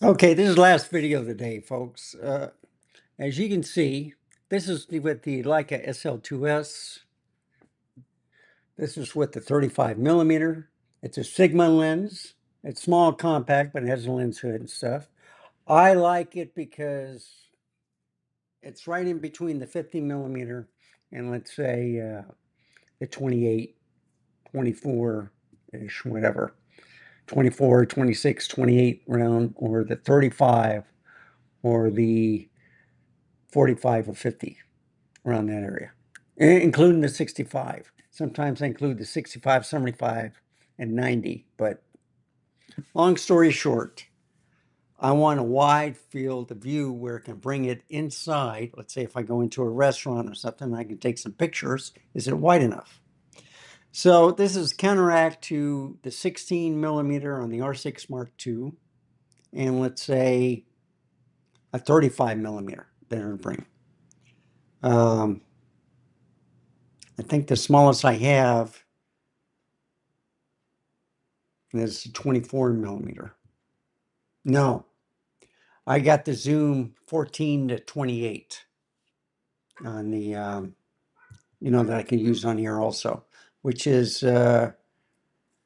Okay, this is the last video of the day, folks. As you can see, this is with the Leica SL2-S. This is with the 35 millimeter. It's a Sigma lens. It's small, compact, but it has a lens hood and stuff. I like it because it's right in between the 50 millimeter and let's say the 28, 24-ish, whatever. 24, 26, 28 round, or the 35, or the 45 or 50, around that area, including the 65. Sometimes I include the 65, 75, and 90. But long story short, I want a wide field of view where it can bring it inside. Let's say if I go into a restaurant or something, I can take some pictures. Is it wide enough? So this is counteract to the 16 millimeter on the R6 Mark II, and let's say a 35 millimeter that it'll bring. I think the smallest I have is 24 millimeter. No, I got the zoom 14 to 28 on the, that I can use on here also, which is the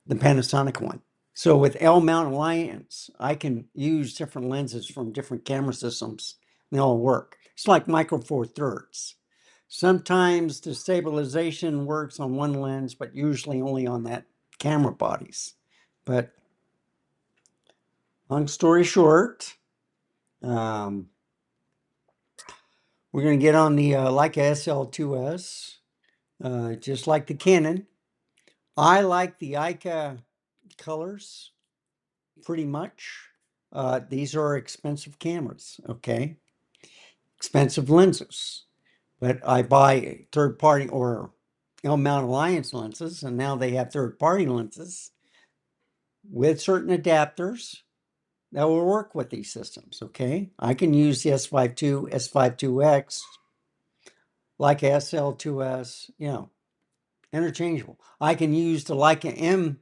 Panasonic one. So with L mount Alliance, I can use different lenses from different camera systems. And they all work. It's like Micro Four Thirds. Sometimes the stabilization works on one lens, but usually only on that camera bodies. But long story short, we're going to get on the Leica SL2-S, just like the Canon. I like the Leica colors pretty much. These are expensive cameras, okay? Expensive lenses. But I buy third-party or L-mount Alliance lenses, and now they have third-party lenses with certain adapters that will work with these systems, okay? I can use the S52, S52X, Leica SL2S, interchangeable. I can use the Leica M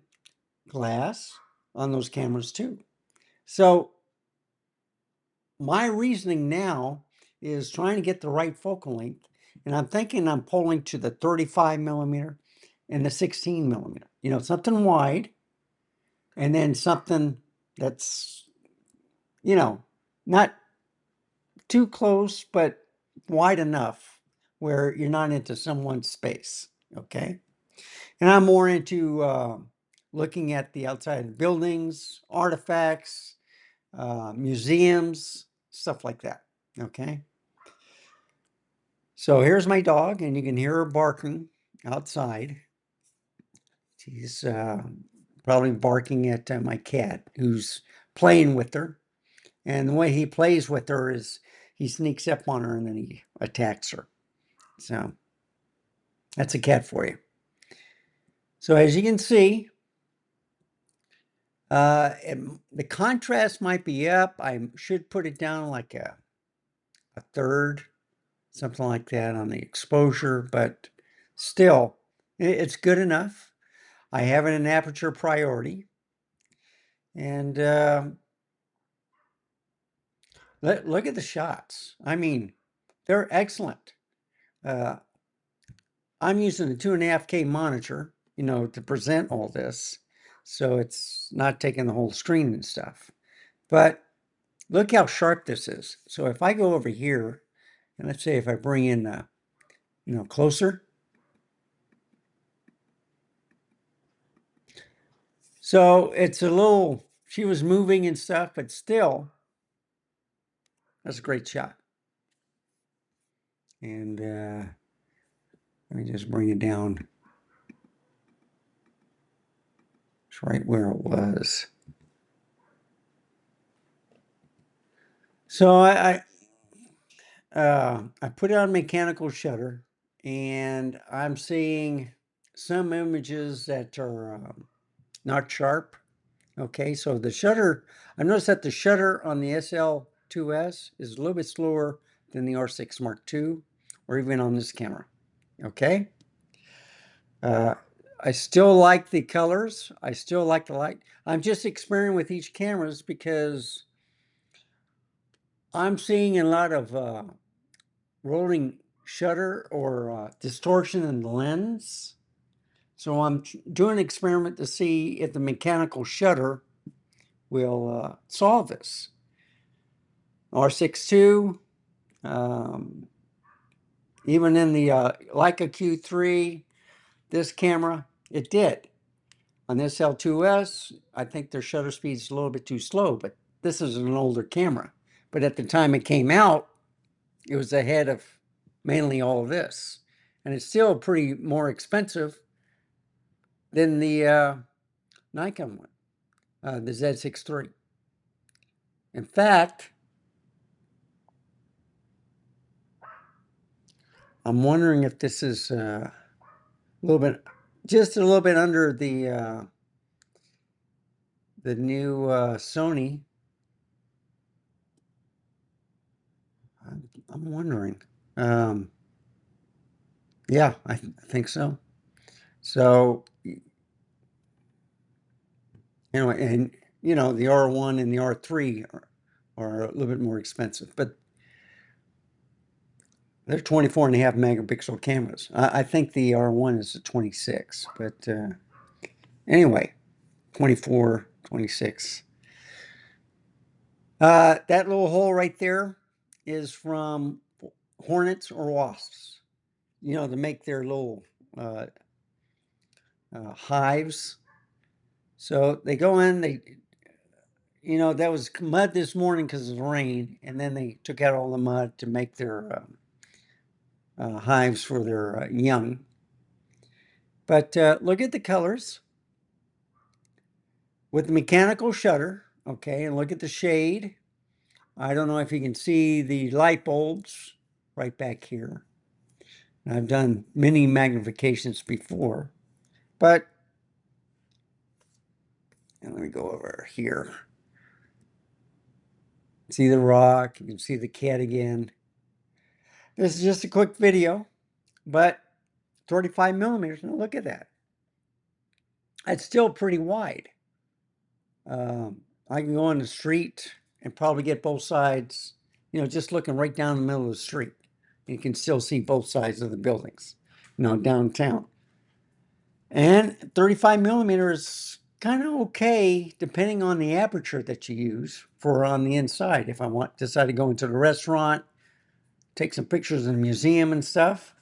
glass on those cameras too. So my reasoning now is trying to get the right focal length, and I'm thinking I'm pulling to the 35 millimeter and the 16 millimeter. Something wide, and then something that's, not too close, but wide enough where you're not into someone's space, okay? And I'm more into looking at the outside of buildings, artifacts, museums, stuff like that, okay? So here's my dog, and you can hear her barking outside. She's probably barking at my cat, who's playing with her. And the way he plays with her is he sneaks up on her and then he attacks her. So that's a cat for you. So as you can see, the contrast might be up. I should put it down like a third, something like that on the exposure, but still, it's good enough. I have it in aperture priority. And look at the shots. I mean, they're excellent. I'm using a 2.5K monitor, to present all this. So it's not taking the whole screen and stuff. But look how sharp this is. So if I go over here, and let's say if I bring in, closer. So it's a little, she was moving and stuff, but still, that's a great shot. And let me just bring it down. It's right where it was. So I put it on mechanical shutter, and I'm seeing some images that are not sharp. Okay, so the shutter, I noticed that the shutter on the SL2S is a little bit slower than the R6 Mark II, or even on this camera. Okay, I still like the colors. I still like the light. I'm just experimenting with each cameras because I'm seeing a lot of rolling shutter or distortion in the lens. So I'm doing an experiment to see if the mechanical shutter will solve this. R6 II, even in the Leica Q3, this camera, it did. On this SL2-S, I think their shutter speed is a little bit too slow, but this is an older camera. But at the time it came out, it was ahead of mainly all of this. And it's still pretty more expensive than the Nikon one, the Z6 III. In fact, I'm wondering if this is a little bit, just a little bit under the new Sony. I'm wondering. Yeah, I think so. So, anyway, and you know, the R1 and the R3 are a little bit more expensive, but they're 24.5 megapixel cameras. I think the R1 is a 26, but anyway, 24, 26. That little hole right there is from hornets or wasps, you know, to make their little hives. So they go in, you know, that was mud this morning because of the rain, and then they took out all the mud to make their hives for their young. But look at the colors with the mechanical shutter, okay, and look at the shade. I don't know if you can see the light bulbs right back here. I've done many magnifications before, but let me go over here. See the rock, you can see the cat again. This is just a quick video, but 35 millimeters, now look at that. It's still pretty wide. I can go on the street and probably get both sides, you know, just looking right down the middle of the street. You can still see both sides of the buildings, you know, downtown. And 35 millimeters is kind of okay, depending on the aperture that you use for on the inside. If I decide to go into the restaurant, take some pictures in the museum and stuff.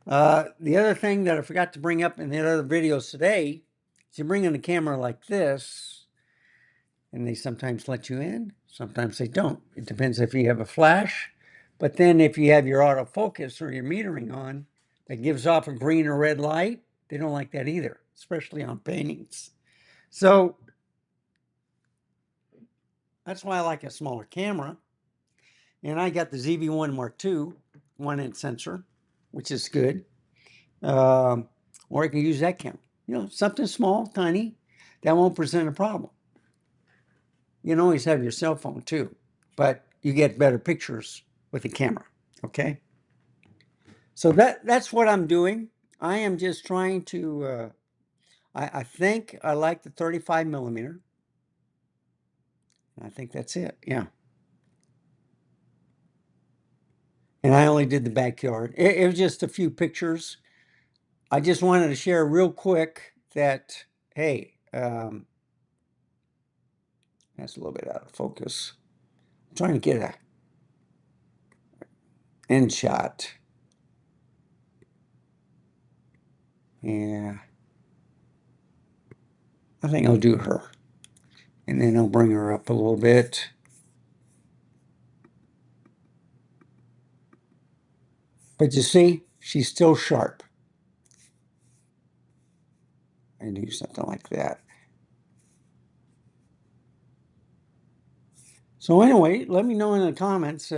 The other thing that I forgot to bring up in the other videos today is you bring in a camera like this, and they sometimes let you in, sometimes they don't. It depends if you have a flash. But then if you have your autofocus or your metering on that gives off a green or red light, they don't like that either, especially on paintings. So that's why I like a smaller camera. And I got the ZV-1 Mark II 1-inch sensor, which is good. Or I can use that camera. You know, something small, tiny, that won't present a problem. You can always have your cell phone too, but you get better pictures with the camera, okay? So that's what I'm doing. I am just trying to, I think I like the 35 millimeter. I think that's it, yeah. And I only did the backyard. It was just a few pictures. I just wanted to share real quick that, hey, that's a little bit out of focus. I'm trying to get a end shot. Yeah. I think I'll do her. And then I'll bring her up a little bit. But you see, she's still sharp. I do something like that. So anyway, let me know in the comments,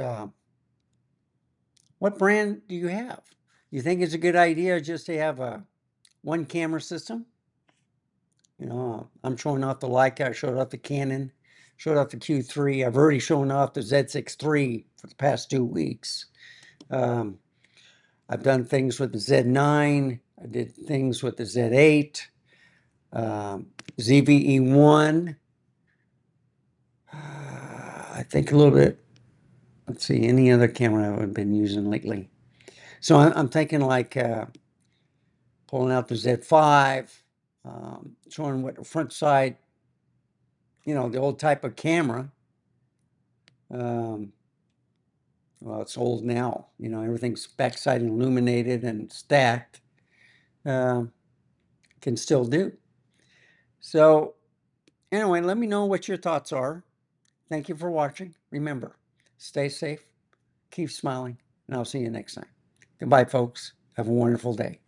what brand do you have? You think it's a good idea just to have a one camera system? You know, I'm showing off the Leica, I showed off the Canon, showed off the Q3. I've already shown off the Z6 III for the past 2 weeks. I've done things with the Z9, I did things with the Z8, ZVE1. I think a little bit. Let's see, any other camera I've been using lately. So I'm thinking like pulling out the Z5, showing what the front side, the old type of camera. Well, it's old now, everything's backside illuminated and stacked. Can still do. So anyway, let me know what your thoughts are. Thank you for watching. Remember, stay safe, keep smiling, and I'll see you next time. Goodbye, folks. Have a wonderful day.